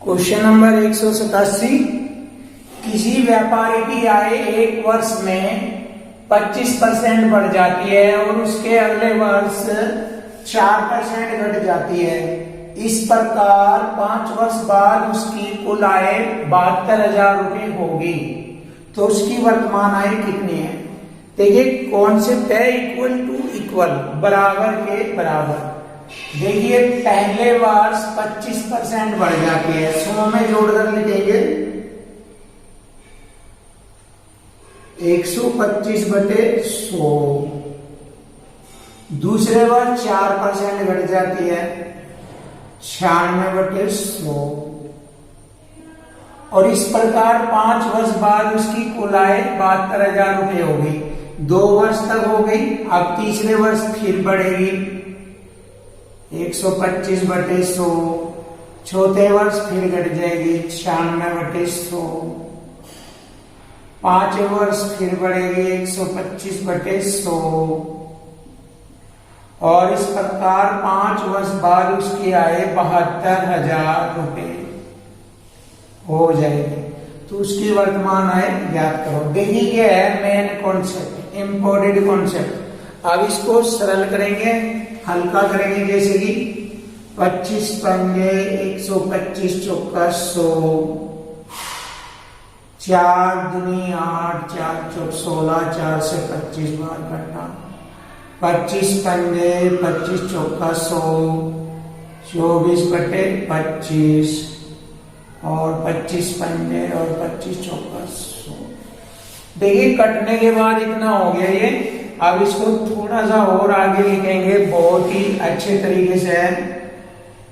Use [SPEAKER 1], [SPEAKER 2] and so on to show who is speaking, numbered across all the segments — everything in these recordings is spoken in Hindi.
[SPEAKER 1] Question number 187। किसी व्यापारी की आय एक वर्ष में 25% बढ़ जाती है और उसके अगले वर्ष 4% घट जाती है। इस प्रकार 5 वर्ष बाद उसकी कुल आय 72,000 रुपये होगी, तो उसकी वर्तमान आय कितनी है? देखिए कॉन्सेप्ट है इक्वल टू इक्वल, बराबर के बराबर। देखिए पहले वर्ष 25% बढ़ जाती है, 100 में जोड़कर लिखेंगे 125/100। दूसरे वर्ष 4% घट जाती है, 96/100। और इस प्रकार 5 वर्ष बाद उसकी कुल आय 72,000 रुपये हो गई। 2 वर्ष तक हो गई, अब तीसरे वर्ष फिर बढ़ेगी 125/100। चौथे वर्ष फिर घट जाएगी 96/100। 5वें वर्ष फिर बढ़ेगी 125/100। और इस प्रकार 5 वर्ष बाद उसकी आय 72,000 रुपये हो जाएगी। तो उसकी वर्तमान आय ज्ञात करो। देखिए ये है मेन कॉन्सेप्ट, इंपॉर्टेंट कॉन्सेप्ट। अब इसको सरल करेंगे, हल्का करेंगे। जैसे कि 25 पंजे 125 चौका 100, 4 दूनी 8, 4 चौक 16, 4 से 25 बार घटना। 25 पंजे 25 चौका 100, 24/25 और 25 पंजे और 25 चौका 100। देखिए कटने के बाद इतना हो गया ये। अब इसको थोड़ा सा और आगे लिखेंगे, बहुत ही अच्छे तरीके से।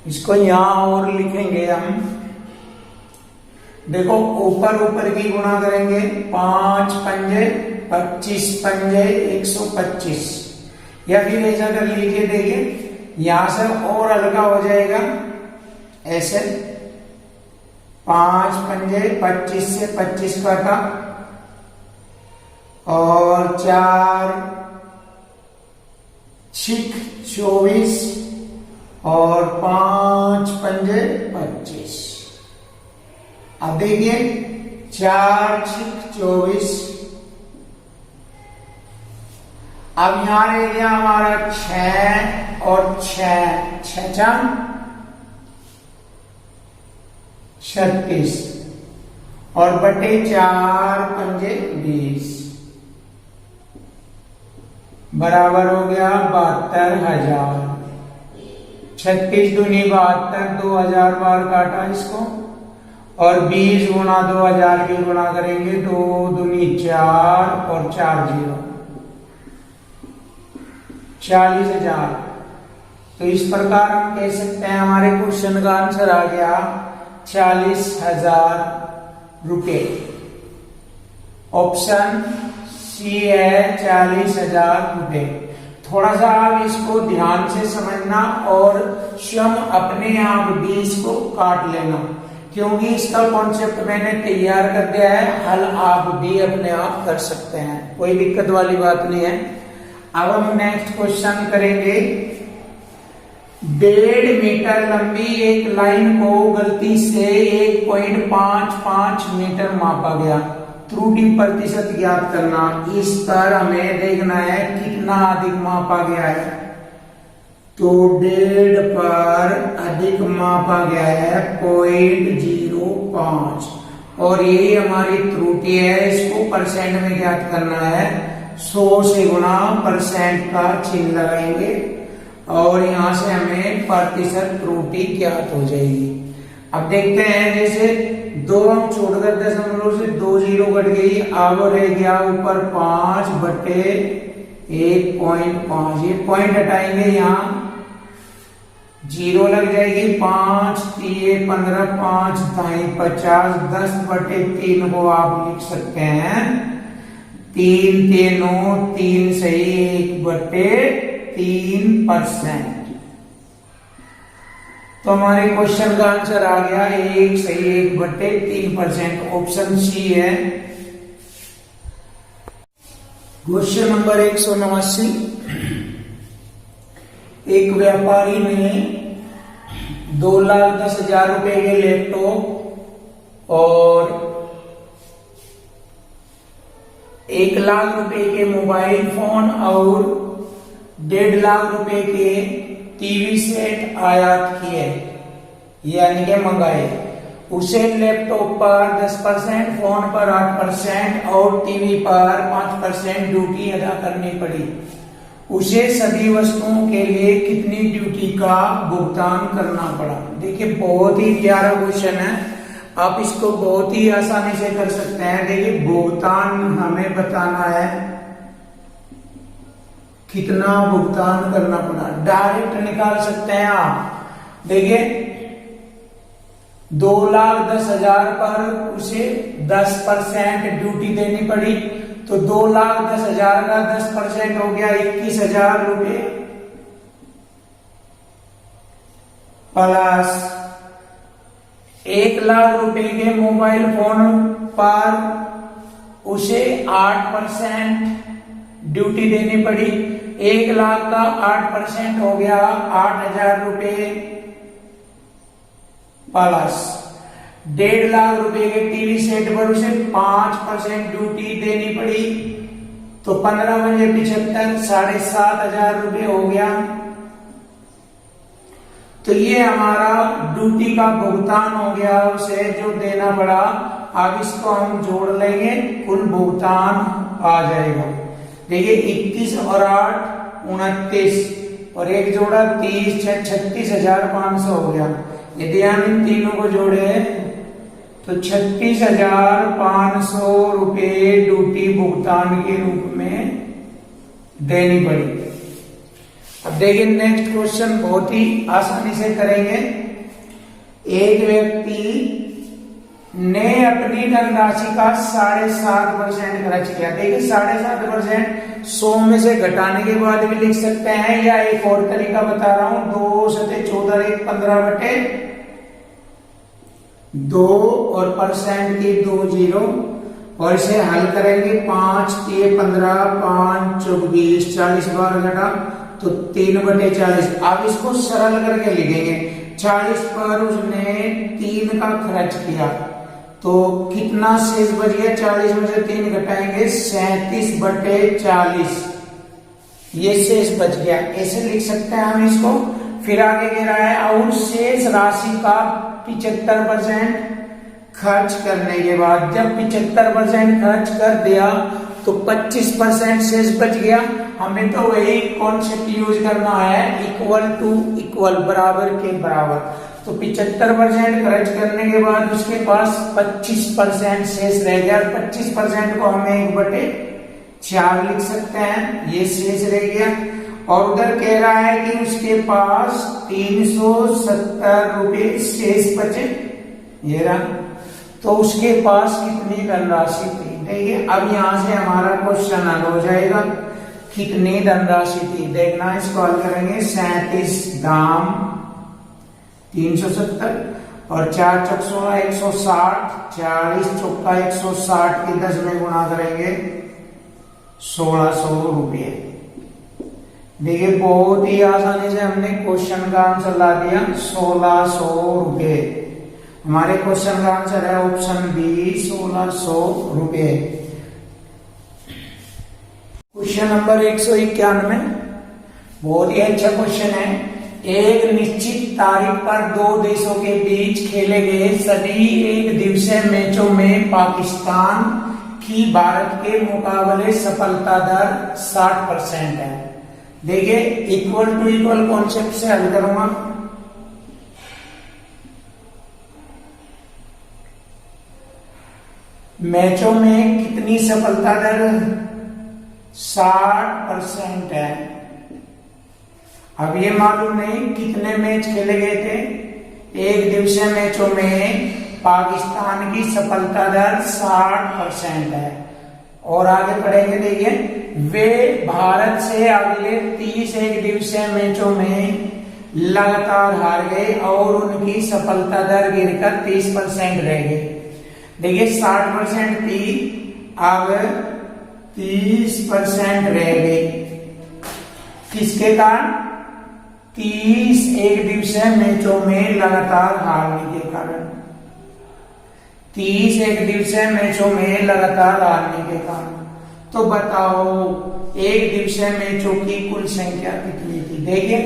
[SPEAKER 1] इसको यहां और लिखेंगे हम। देखो ऊपर की गुणा करेंगे, 5 पंजे 25 पंजे 125, या फिर ऐसा कर लीजिए। देखिए यहां से और हल्का हो जाएगा ऐसे। 5 पंजे 25 से 25 काटा और 4 छिक 24 और 5 पंजे 25। अब देखिए 4 छिक 24। अब यहां रह गया हमारा 6 और 6 6 36 और बटे 4 पंजे 20 बराबर हो गया 72,000। 36 दूनी 72, 2,000 बार काटा इसको और 20 गुणा 2,000 की गुणा करेंगे, 2 दूनी 4 और 4 0 40,000। तो इस प्रकार हम कह सकते हैं हमारे क्वेश्चन का आंसर आ गया 40,000 रुपये। ऑप्शन सी है 40,000 रुपये। थोड़ा सा आप इसको ध्यान से समझना और स्वयं अपने आप भी इसको काट लेना, क्योंकि इसका कॉन्सेप्ट मैंने तैयार कर दिया है। हल आप भी अपने आप कर सकते हैं, कोई दिक्कत वाली बात नहीं है। अब हम नेक्स्ट क्वेश्चन करेंगे। 1.5 मीटर लंबी एक लाइन को गलती से 1.55 मीटर मापा गया। त्रुटि प्रतिशत ज्ञात करना। इस पर हमें देखना है कितना अधिक मापा गया है। तो 1.5 पर अधिक मापा गया है 0.05 और यही हमारी त्रुटि है। इसको परसेंट में ज्ञात करना है। 100 से गुणा परसेंट का चिन्ह लगाएंगे और यहां से हमें प्रतिशत त्रुटि ज्ञात हो जाएगी। अब देखते हैं, जैसे 2 हम छोड़कर दशमलव से 2 0 घट गई। अब रह गया ऊपर 5/1.5। ये पॉइंट हटाएंगे, यहाँ 0 लग जाएगी। 5 3 15 5 2 50 10/3 को आप लिख सकते हैं 3 3 3 सही 1/3%। तो हमारे क्वेश्चन का आंसर आ गया 1 सही 1/3%। ऑप्शन सी है। Question number 189। एक व्यापारी ने 2,10,000 रुपए के लैपटॉप और 1 लाख रुपए के मोबाइल फोन और 1.5 लाख रुपए के टीवी सेट आयात किए यानी कि मंगाए। उसे लैपटॉप पर 10%, फोन पर 8% और टीवी पर 5% ड्यूटी अदा करनी पड़ी। उसे सभी वस्तुओं के लिए कितनी ड्यूटी का भुगतान करना पड़ा। देखिए बहुत ही प्यारा क्वेश्चन है, आप इसको बहुत ही आसानी से कर सकते हैं। देखिए भुगतान हमें बताना है कितना भुगतान करना पड़ा, डायरेक्ट निकाल सकते हैं आप। देखिए 2,10,000 पर उसे 10% ड्यूटी देनी पड़ी, तो 2,10,000 का 10% हो गया 21,000 रुपये, प्लस 1 लाख रुपए के मोबाइल फोन पर उसे 8% ड्यूटी देनी पड़ी। 1 लाख का 8% हो गया 8,000 रुपये, प्लस 1.5 लाख रुपए के टीवी सेट पर उसे 5% ड्यूटी देनी पड़ी, तो 15 बजे 75 7,500 रुपये हो गया। तो ये हमारा ड्यूटी का भुगतान हो गया, उसे जो देना पड़ा। अब इसको हम जोड़ लेंगे, कुल भुगतान आ जाएगा। देखिए 21 और 8 29 और एक जोड़ा 30 36,500 हो गया। यदि हम इन तीनों को जोड़े तो 36,500 रुपये ड्यूटी भुगतान के रूप में देनी पड़ी। अब देखिए नेक्स्ट क्वेश्चन बहुत ही आसानी से करेंगे। एक व्यक्ति ने अपनी धनराशि का 7.5% खर्च किया। देखिए 7.5% 100 में से घटाने के बाद भी लिख सकते हैं, या एक और तरीका बता रहा हूं, 2 सते 14 1 15/2 और परसेंट की 2 जीरो, और इसे हल करेंगे 5 3 15 5 चौक 20 40 बार घटा तो 3/40। अब इसको सरल करके लिखेंगे। 40 पर उसने 3 का खर्च किया, तो कितना शेष बच गया? 40 में से 3 घटाएंगे 37/40, ये शेष बच गया। ऐसे लिख सकते हैं हम इसको। फिर आगे कह रहा है और शेष राशि का 75% खर्च करने के बाद, जब 75% खर्च कर दिया तो 25% शेष बच गया। हमें तो वही कॉन्सेप्ट यूज करना है, इक्वल टू इक्वल, बराबर के बराबर। तो 75% खर्च करने के बाद उसके पास 25% शेष रह गया। 25% को हमें 1/4 लिख सकते हैं, ये शेष रह गया। और उधर कह रहा है कि उसके पास 370 रुपये शेष बचे, ये रहा। तो उसके पास कितनी धनराशि थी? देखिए अब यहां से हमारा क्वेश्चन हल हो जाएगा। कितनी धनराशि थी देखना, इसको हल करेंगे। 37 दाम 370 और 4 चौक 16 160, 40 चौका 160 की 10 में गुणा करेंगे 1600 रुपये। देखिए बहुत ही आसानी से हमने क्वेश्चन का आंसर ला दिया, 1600 रुपये। हमारे क्वेश्चन का आंसर है ऑप्शन बी, 1600 रुपये। क्वेश्चन नंबर 191 बहुत ही अच्छा क्वेश्चन है। एक निश्चित तारीख पर 2 देशों के बीच खेले गए सभी एक दिवसीय मैचों में पाकिस्तान की भारत के मुकाबले सफलता दर 60% है। देखिए इक्वल टू इक्वल कॉन्सेप्ट से हल करूंगा। मैचों में कितनी सफलता दर? 60% है। अब ये मालूम नहीं कितने मैच खेले गए थे। एक दिवसीय मैचों में पाकिस्तान की सफलता दर 60% है। और आगे पढ़ेंगे। देखिए वे भारत से अगले 30 एक दिवसीय मैचों में लगातार हार गए और उनकी सफलता दर गिरकर 30% रह गई। देखिए 60% थी, अब 30% रह गई। किसके कारण? 30 एक दिवसीय मैचों में लगातार हारने के कारण 30 एक दिवसीय मैचों में लगातार हारने के कारण। तो बताओ एक दिवसीय मैचों की कुल संख्या कितनी थी? देखिए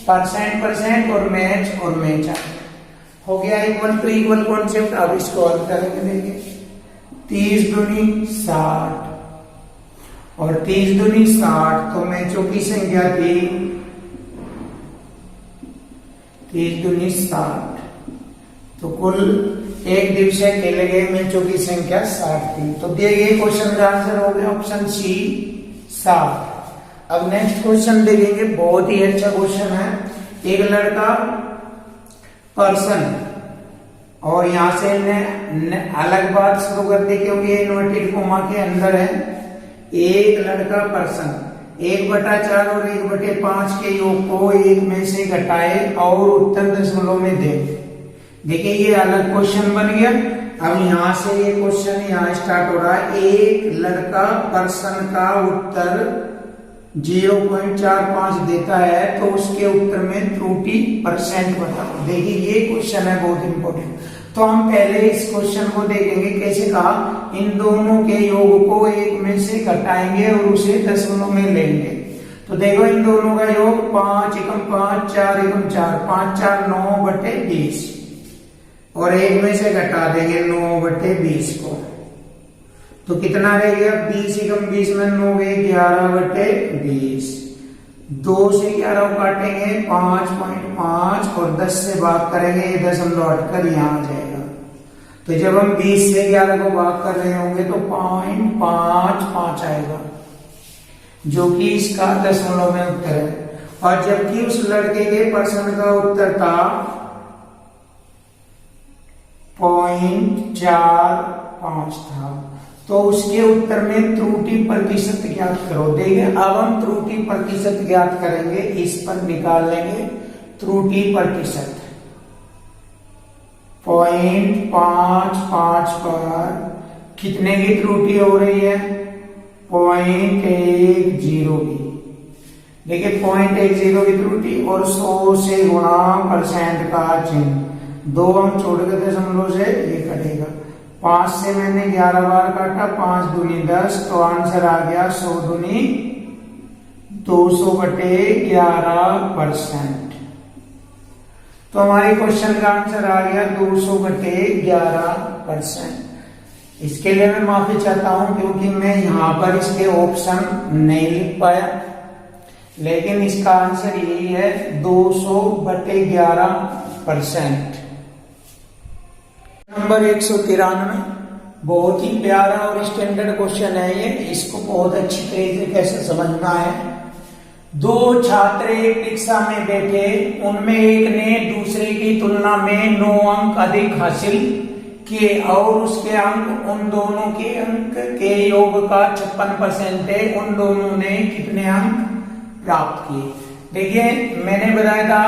[SPEAKER 1] परसेंट और मैच हो गया इक्वल टू इक्वल कॉन्सेप्ट। अब इसको हल करेंगे। देखिए 30 दूनी 60 और 30 दूनी 60, तो मैचों की संख्या थी 30 दूनी 60, तो कुल एक दिवसीय खेले गए मैचों की संख्या 60 थी। तो दिए गए क्वेश्चन का आंसर हो गया ऑप्शन सी 60। अब नेक्स्ट क्वेश्चन देखेंगे, बहुत ही अच्छा क्वेश्चन है। एक लड़का पर्सन, और यहां से अलग बात शुरू कर दी क्योंकि इन्वर्टेड कोमा के अंदर है। एक लड़का पर्सन 1/4 और 1/5 के योग को एक में से घटाए और उत्तर दशमलव में दे। देखिए ये अलग क्वेश्चन बन गया। अब यहां से ये क्वेश्चन यहां स्टार्ट हो रहा है। एक लड़का पर्सन का उत्तर 0.45 देता है तो उसके उत्तर में त्रुटि परसेंट बताओ। देखिए ये क्वेश्चन है बहुत इंपॉर्टेंट। तो हम पहले इस क्वेश्चन को देखेंगे कैसे कहा, इन दोनों के योग को एक में से घटाएंगे और उसे दशमलव में लेंगे। तो देखो इन दोनों का योग 5 एकम 5 4 एकम 4 5 4 9/20 और एक में से घटा देंगे 9/20 को, तो कितना रह गया 20 एकम 20 में 9 गए 11/20। 2 से 11 को काटेंगे 5.5 और 10 से भाग करेंगे, ये दशमलव हटकर यहाँ आ जाएगा। तो जब हम 20 से 11 को भाग कर रहे होंगे तो 0.55 आएगा, जो कि इसका दशमलव में उत्तर है। और जबकि उस लड़के के पर्सन का उत्तर था 0.45 था, तो उसके उत्तर में त्रुटि प्रतिशत ज्ञात करो। देखिए अब हम त्रुटि प्रतिशत ज्ञात करेंगे, इस पर निकाल लेंगे त्रुटि प्रतिशत। 0.55 पर कितने की त्रुटि हो रही है? 0.10 की। देखिए 0.10 की त्रुटि और 100 से गुणा परसेंट का चिन्ह, 2 हम छोड़ के दशमलव से ये कटेगा। 5 से मैंने 11 बार काटा, 5 दूनी 10, तो आंसर आ गया 100 दूनी 200/11%। तो हमारे क्वेश्चन का आंसर आ गया 200/11%। इसके लिए मैं माफी चाहता हूं क्योंकि मैं यहां पर इसके ऑप्शन नहीं लिख पाया, लेकिन इसका आंसर यही है 200/11%। नंबर 193, बहुत ही प्यारा और स्टैंडर्ड क्वेश्चन है ये। इसको बहुत अच्छी तरीके से कैसे समझना है। 2 छात्र एक कक्षा में बैठे, उनमें एक ने दूसरे की तुलना में 9 अंक अधिक हासिल किए और उसके अंक उन दोनों के अंक के योग का 56% है। उन दोनों ने कितने अंक प्राप्त किए? देखिए मैंने बताया था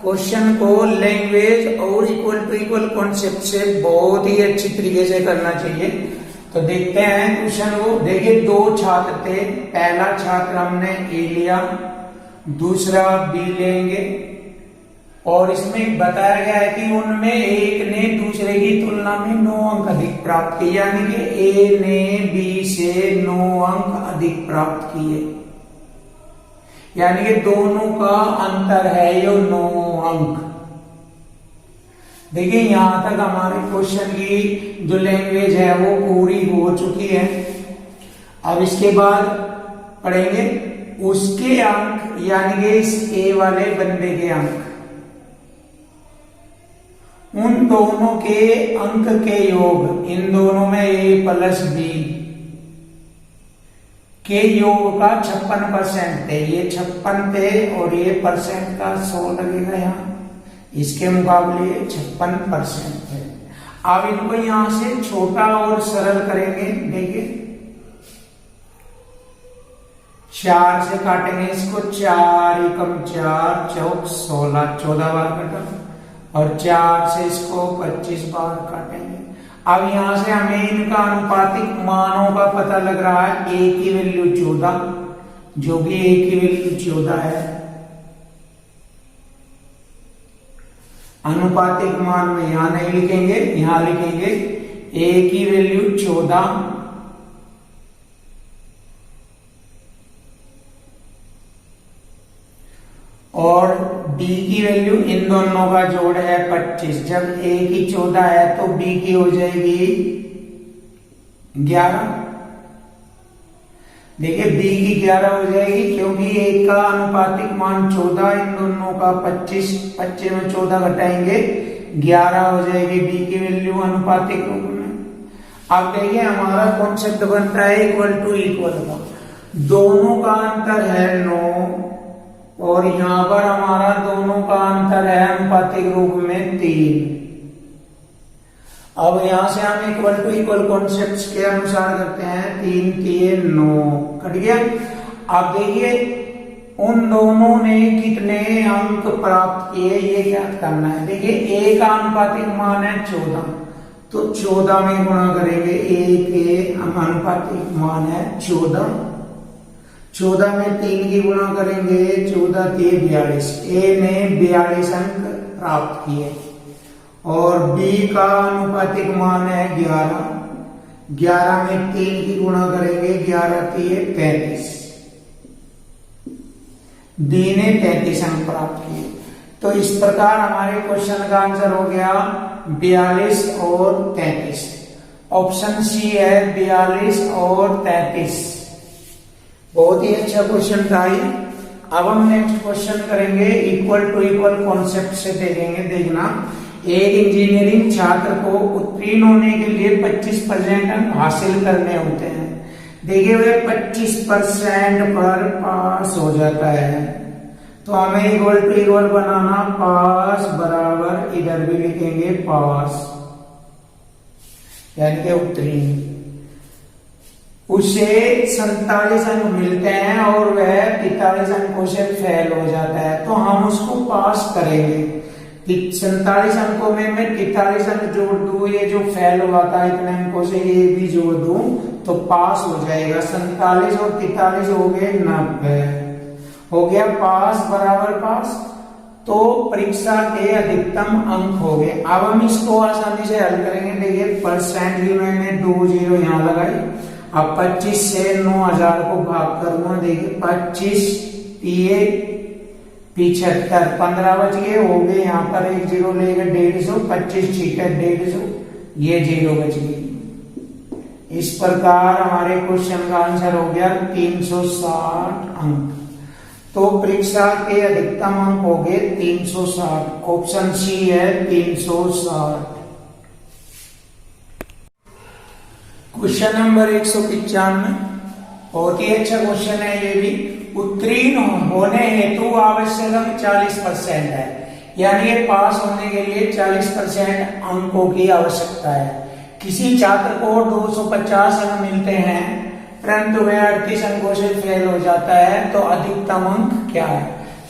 [SPEAKER 1] क्वेश्चन को लैंग्वेज और इक्वल टू इक्वल कॉन्सेप्ट से बहुत ही अच्छी तरीके से करना चाहिए। तो देखते हैं क्वेश्चन को। देखिए 2 छात्र थे, पहला छात्र हमने ए लिया, दूसरा बी लेंगे, और इसमें बताया गया है कि उनमें एक ने दूसरे की तुलना में 9 अंक अधिक प्राप्त किए, यानी कि ए ने बी से 9 अंक अधिक प्राप्त किए, यानी कि दोनों का अंतर है ये 9 अंक। देखिए यहां तक हमारे क्वेश्चन की जो लैंग्वेज है वो पूरी हो चुकी है। अब इसके बाद पढ़ेंगे उसके अंक, यानी कि इस ए वाले बंदे के अंक, उन दोनों के अंक के योग, इन दोनों में ए प्लस बी के योग का 56% थे। ये 56 थे और ये परसेंट का 100 लगेगा यहाँ, इसके मुकाबले 56% है। अब इनको यहां से छोटा और सरल करेंगे। देखिए 4 से काटेंगे इसको, 4 एकम 4 चौक 16, 14 बार कटा, और 4 से इसको 25 बार काटेंगे। अब यहां से हमें इनका अनुपातिक मानों का पता लग रहा है। ए की वैल्यू 14, जो भी ए की वैल्यू 14 है, अनुपातिक मान में यहां नहीं लिखेंगे, यहां लिखेंगे ए की वैल्यू 14 और बी की वैल्यू, इन दोनों का जोड़ है 25। जब ए की 14 है तो बी की हो जाएगी 11। देखिए बी की 11 हो जाएगी क्योंकि एक का अनुपातिक मान 14, इन दोनों का 25, 25 में 14 घटाएंगे 11 हो जाएगी बी की वैल्यू अनुपातिक रूप में। अब देखिए हमारा कॉन्सेप्ट बनता है इक्वल टू इक्वल का, दोनों का अंतर है 9 और यहां पर हमारा दोनों का अंतर है अनुपातिक रूप में 3। अब यहां से हम इक्वल टू इक्वल कॉन्सेप्ट के अनुसार करते हैं, 3 3 9 कट गया। अब देखिए उन दोनों ने कितने अंक प्राप्त किए ये ज्ञात करना है। देखिए ए का अनुपातिक मान है 14, तो 14 में गुणा करेंगे। ए के अनुपातिक मान है 14, 14 में 3 की गुणा करेंगे, 14 3 42। ए ने 42 अंक प्राप्त किए। और बी का अनुपातिक मान है 11, 11 में 3 की गुणा करेंगे, 11 3 35। बी ने 33 अंक प्राप्त किए। तो इस प्रकार हमारे क्वेश्चन का आंसर हो गया 42 और 33। ऑप्शन सी है 42 और 33। बहुत ही अच्छा क्वेश्चन था ये। अब हम नेक्स्ट क्वेश्चन करेंगे इक्वल टू इक्वल कॉन्सेप्ट से देखेंगे। देखना, एक इंजीनियरिंग छात्र को उत्तीर्ण होने के लिए 25% अंक हासिल करने होते हैं। देखिए वे 25% पर पास हो जाता है, तो हमें इक्वल टू इक्वल बनाना, पास बराबर इधर भी लिखेंगे पास यानी कि उत्तीर्ण। उसे 47 अंक मिलते हैं और वह 43 अंकों से फेल हो जाता है, तो हम उसको पास करेंगे। 47 अंकों में मैं 43 अंक जोड़ दूं, ये जो फेल हुआ था इतने अंकों से ये भी जोड़ दूं तो पास हो जाएगा। 47 और 43 हो गए 90, हो गया पास बराबर पास। तो परीक्षा के अधिकतम अंक हो गए। अब हम इसको आसानी से हल करेंगे। देखिए परसेंट की मैंने 2 जीरो यहां लगाई। अब 25 से 9000 को भाग करूंगा। देखिए 25 75, 15 बच गए, हो गए यहाँ पर एक जीरो लेगा 150, 25 ठीक है 150, ये जीरो बच गई। इस प्रकार हमारे क्वेश्चन का आंसर हो गया 360 अंक। तो परीक्षा के अधिकतम अंक हो गए 360। ऑप्शन सी है 360। क्वेश्चन नंबर 195, बहुत ही अच्छा क्वेश्चन है ये भी। उत्तीर्ण होने हेतु आवश्यक अंक 40% है, यानी ये पास होने के लिए 40% अंकों की आवश्यकता है। किसी छात्र को 250 अंक मिलते हैं परंतु वह 38 अंकों से फेल हो जाता है, तो अधिकतम अंक क्या है?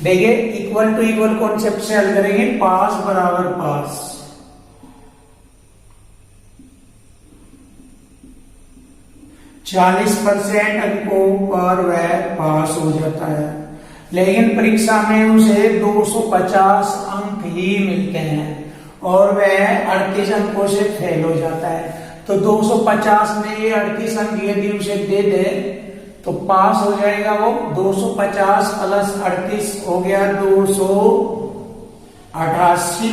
[SPEAKER 1] देखिए इक्वल टू इक्वल कॉन्सेप्ट से हल करेंगे। पास बराबर पास, 40% अंकों पर वह पास हो जाता है, लेकिन परीक्षा में उसे 250 अंक ही मिलते हैं और वह 38 अंकों से फेल हो जाता है। तो 250 में ये 38 अंक यदि उसे दे दे तो पास हो जाएगा वो। 250 प्लस 38 हो गया 288,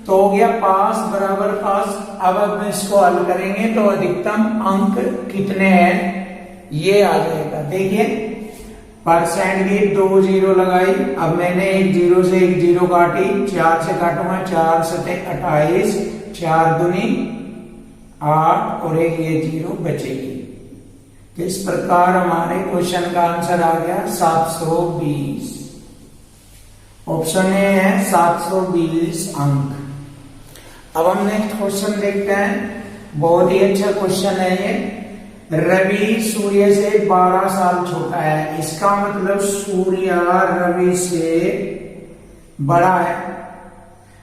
[SPEAKER 1] तो हो गया पास बराबर पास। अब हम इसको हल करेंगे तो अधिकतम अंक कितने हैं ये आ जाएगा। देखिए परसेंट की 2 जीरो लगाई। अब मैंने एक जीरो से एक जीरो काटी, 4 से काटूंगा, 4 7 28, 4 दूनी 8 और एक ये जीरो बचेगी। तो इस प्रकार हमारे क्वेश्चन का आंसर आ गया 720। ऑप्शन ए है 720 अंक। अब हम नेक्स्ट क्वेश्चन देखते हैं। बहुत ही अच्छा क्वेश्चन है ये। रवि सूर्य से 12 साल छोटा है, इसका मतलब सूर्य रवि से बड़ा है।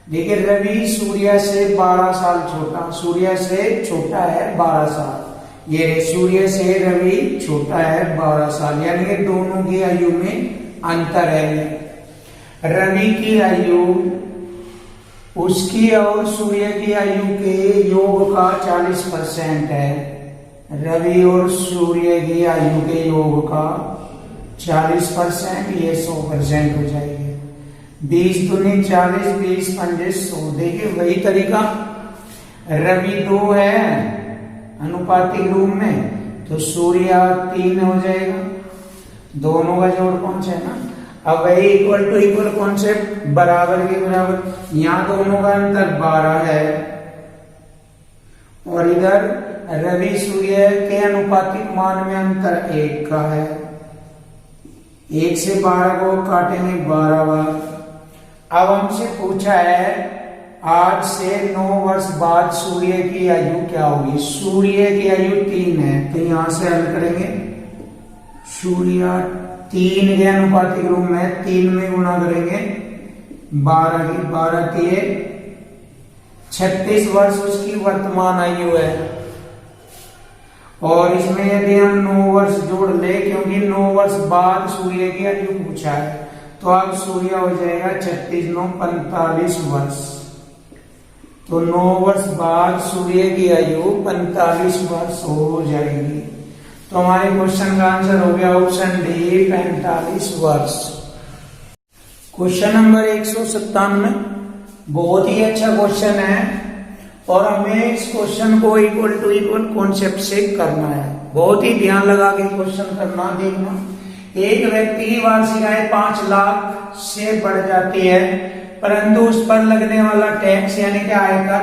[SPEAKER 1] देखिए रवि सूर्य से 12 साल छोटा, सूर्य से छोटा है 12 साल। ये सूर्य से रवि छोटा है 12 साल, यानी कि दोनों की आयु में अंतर है। रवि की आयु उसकी और सूर्य की आयु के योग का 40% है। रवि और सूर्य की आयु के योग का 40%, ये 100% हो जाएगी। 20 दूनी 40, 20 पंजे 100। देखिए वही तरीका, रवि 2 है अनुपातिक रूप में, तो सूर्य 3 हो जाएगा। दोनों का जोड़ कौन सा है ना। अब वही इक्वल टू इक्वल कॉन्सेप्ट, बराबर के बराबर। यहाँ दोनों का अंतर 12 है और इधर रवि सूर्य के अनुपातिक मान में अंतर 1 का है। 1 से 12 को काटेंगे 12 बार। अब हमसे पूछा है आज से 9 वर्ष बाद सूर्य की आयु क्या होगी। सूर्य की आयु 3 है, तो यहां से हल करेंगे। सूर्य 3 के अनुपातिक रूप में 3 में गुणा करेंगे 12 की, 12 के 36 वर्ष उसकी वर्तमान आयु है। और इसमें यदि हम 9 वर्ष जोड़ ले, क्योंकि 9 वर्ष बाद सूर्य की आयु पूछा है, तो अब सूर्य हो जाएगा 36 9 45 वर्ष। तो 9 वर्ष बाद सूर्य की आयु 45 वर्ष हो जाएगी। तो हमारे क्वेश्चन का आंसर हो गया ऑप्शन डी 45 वर्ष। क्वेश्चन नंबर 197 बहुत ही अच्छा क्वेश्चन है और हमें इस क्वेश्चन को इक्वल टू इक्वल कॉन्सेप्ट से करना है। बहुत ही ध्यान लगा के क्वेश्चन करना। देखना, एक व्यक्ति की वार्षिक आय 5 लाख से बढ़ जाती है, परंतु उस पर लगने वाला टैक्स यानी कि आयकर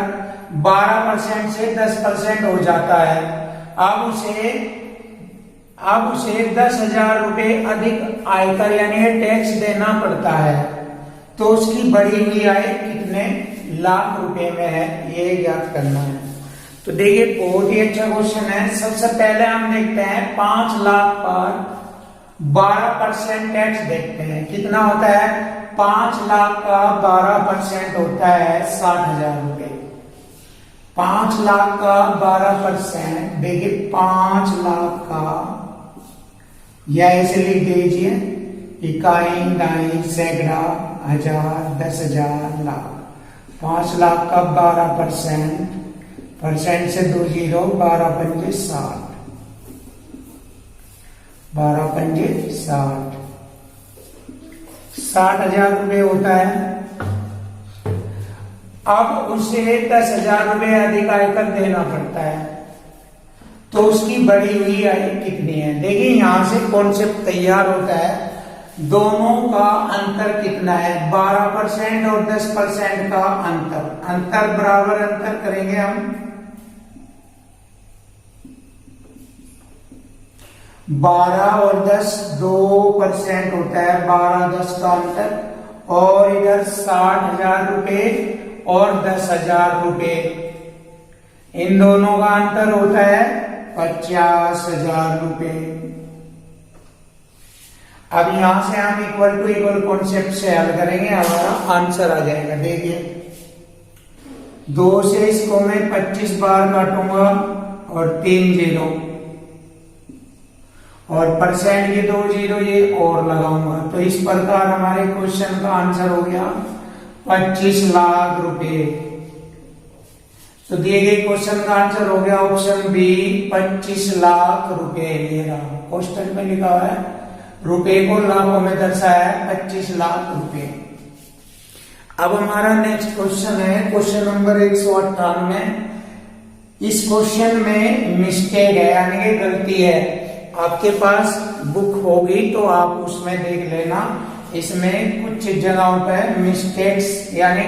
[SPEAKER 1] 12% से 10% हो जाता है। अब उसे 10,000 रुपए अधिक आयकर यानी टैक्स देना पड़ता है। तो उसकी बढ़ी हुई आय कितने लाख रुपए में है, ये ज्ञात करना है। तो देखिए बहुत ही अच्छा क्वेश्चन है। सबसे पहले हम देखते हैं 5 लाख पर 12% टैक्स देखते हैं। कितना होता है? 5 लाख का 12% होता है 60,000 रुपए। 5 लाख का 12%, देखिए 5 लाख का, या ऐसे लिख दीजिए इकाई, दाई, सैकड़ा, हजार, 10,000, लाख। 5 लाख का 12%, परसेंट से 2 जीरो, 12 पंजे 60, 12 पंजे 60, 60,000 रुपये होता है। अब उसे 10,000 रुपये अधिक आयकर देना पड़ता है, तो उसकी बढ़ी हुई आय कितनी है? देखिए यहां से कॉन्सेप्ट तैयार होता है, दोनों का अंतर कितना है? 12% और 10% का अंतर बराबर अंतर करेंगे हम। 12 और 10 2% होता है, 12-10 का अंतर। और इधर 60,000 रुपए और 10,000 रुपए, इन दोनों का अंतर होता है 50,000 रुपए। अब यहां से हम इक्वल टू इक्वल कॉन्सेप्ट से हल करेंगे, हमारा आंसर आ जाएगा। देखिए 2 से इसको मैं 25 बार काटूंगा और 3 जीरो, और परसेंट ये 2 जीरो ये और लगाऊंगा। तो इस प्रकार हमारे क्वेश्चन का आंसर हो गया 25 लाख रुपए। तो दिए गए क्वेश्चन का आंसर हो गया ऑप्शन बी 25 लाख रुपए। ये रहा क्वेश्चन में लिखा है, रुपए को लाखों में दर्शाया है 25 लाख रुपए। अब हमारा नेक्स्ट क्वेश्चन है क्वेश्चन नंबर 198। इस क्वेश्चन में मिस्टेक है यानी कि गलती है। आपके पास बुक होगी तो आप उसमें देख लेना, इसमें कुछ जगहों पर मिस्टेक्स यानी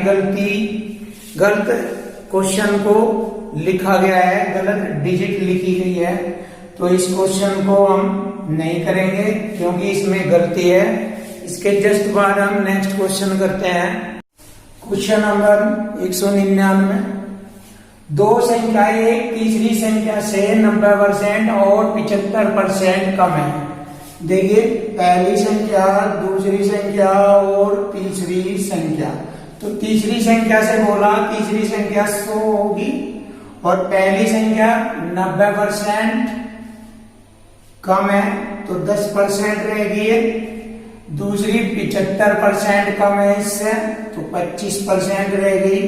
[SPEAKER 1] गलत क्वेश्चन को लिखा गया है, गलत डिजिट लिखी गई है। तो इस क्वेश्चन को हम नहीं करेंगे क्योंकि इसमें गलती है। इसके जस्ट बाद हम नेक्स्ट क्वेश्चन करते हैं। Question number 199। 2 संख्या एक तीसरी संख्या से 90% और 75% कम है। देखिए पहली संख्या, दूसरी संख्या और तीसरी संख्या। तो तीसरी संख्या से बोला, तीसरी संख्या 100 होगी और पहली संख्या 90% कम है, तो 10% रहेगी। दूसरी 75% कम है इससे, तो 25% रह गई।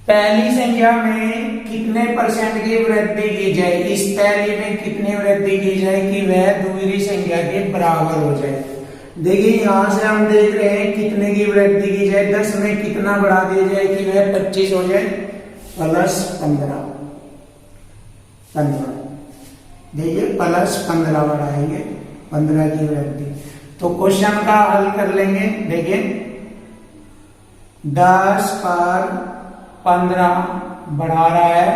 [SPEAKER 1] पहली संख्या में कितने परसेंट की वृद्धि की जाए, इस पहली में कितनी वृद्धि की जाए कि वह दूसरी संख्या के बराबर हो जाए। देखिए यहां से हम देख रहे हैं कितने की वृद्धि की जाए, 10 में कितना बढ़ा दिया जाए कि वह 25 हो जाए, प्लस 15। देखिए प्लस 15 बढ़ाएंगे, 15 की वृद्धि। तो क्वेश्चन का हल कर लेंगे। देखिए 10 पर 15 बढ़ा रहा है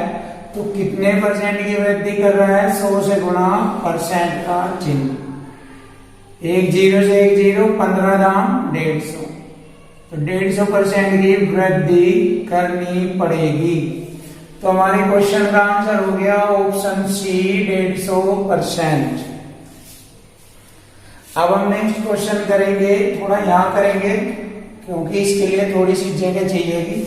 [SPEAKER 1] तो कितने परसेंट की वृद्धि कर रहा है, 100 से गुणा परसेंट का चिन्ह, 1 0 से 1 0, 15 दाम 150, तो 150% की वृद्धि करनी पड़ेगी। तो हमारे क्वेश्चन का आंसर हो गया ऑप्शन सी 150%। अब हम नेक्स्ट क्वेश्चन करेंगे, थोड़ा यहां करेंगे क्योंकि इसके लिए थोड़ी सी जगह चाहिएगी।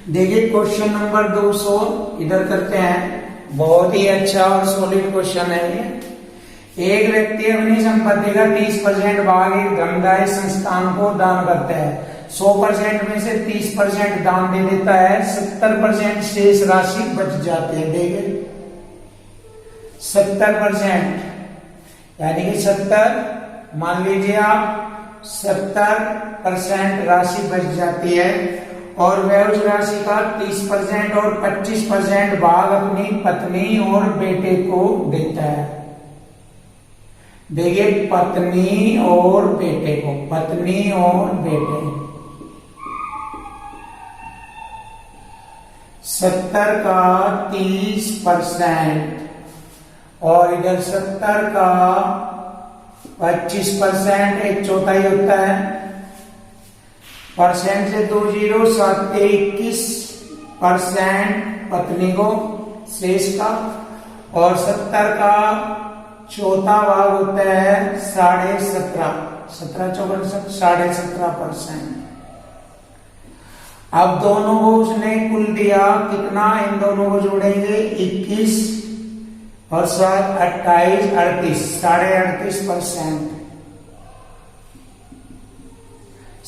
[SPEAKER 1] देखिए क्वेश्चन नंबर 200 इधर करते हैं, बहुत ही अच्छा और सॉलिड क्वेश्चन है ये। एक व्यक्ति अपनी संपत्ति का 30% भाग एक धर्मदाय संस्थान को दान करता है। 100% में से 30% दान दे देता है, 70% शेष राशि बच जाती है। देखिए 70%, यानी कि 70, मान लीजिए आप 70% राशि बच जाती है और वह उस राशि का 30% और 25% भाग अपनी पत्नी और बेटे को देता है। देखिए पत्नी और बेटे को, पत्नी और बेटे, 70 का 30% और इधर 70 का 25%, एक चौथाई होता है। परसेंट से 2 0, 7 21% पत्नी को शेष का, और 70 का चौथा भाग होता है 17.5, 17 चौवन 17.5%। अब दोनों को उसने कुल दिया कितना, इन दोनों को जोड़ेंगे 21 और 7 28 38, 38.5%।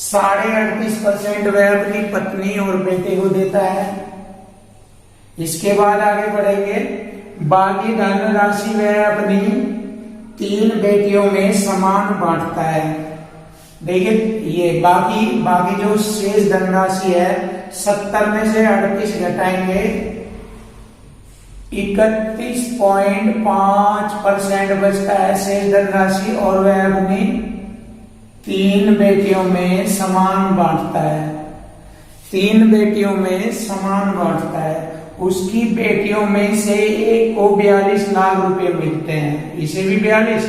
[SPEAKER 1] 38.5% वह अपनी पत्नी और बेटे को देता है। इसके बाद आगे बढ़ेंगे, बाकी धन राशि वह अपनी 3 बेटियों में समान बांटता है। देखिए ये बाकी जो शेष धनराशि है, 70 में से 38 घटाएंगे, 31.5% बचता है शेष धनराशि, और वह अपनी 3 बेटियों में समान बांटता है। 3 बेटियों में समान बांटता है। उसकी बेटियों में से एक को 42 लाख रुपए मिलते हैं, इसे भी 42,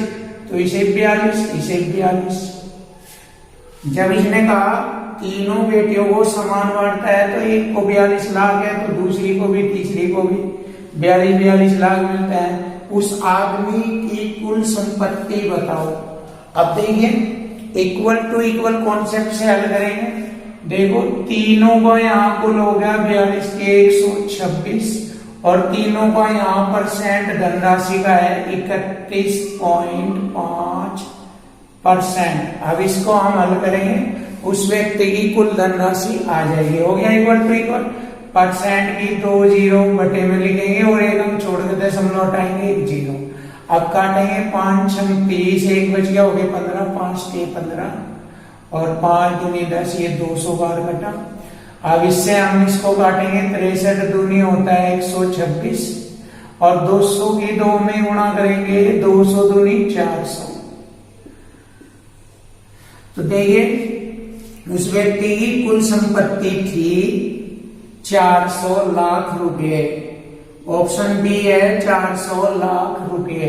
[SPEAKER 1] तो इसे 42, इसे 42। जब इसने कहा तीनों बेटियों को समान बांटता है तो एक को 42 लाख है तो दूसरी को भी, तीसरी को भी 42 लाख मिलता है। उस आदमी की कुल संपत्ति बताओ। अब देखिए इक्वल टू इक्वल कॉन्सेप्ट से हल करेंगे। देखो तीनों का यहाँ कुल हो गया 42 के 126, और तीनों का यहाँ परसेंट धनराशि का है 31.5%। अब इसको हम हल करेंगे, उस व्यक्ति की कुल धनराशि आ जाएगी। हो गया इक्वल टू इक्वल, परसेंट की 2 0 बटे में लिखेंगे और एक हम छोड़ के दशमलव हटाएंगे, 1 0। अब काटेंगे 5 6 30, एक बच गया, हो गया 15, 5 के 15 और 5 दूनी 10, ये 200 बार कटा। अब इससे हम इसको काटेंगे, 63 दूनी होता है 126, और 200 की 2 में गुणा करेंगे, 200 दूनी 400। तो देखिए उस व्यक्ति की कुल संपत्ति थी 400 लाख रुपए। ऑप्शन बी है 400 लाख रुपए।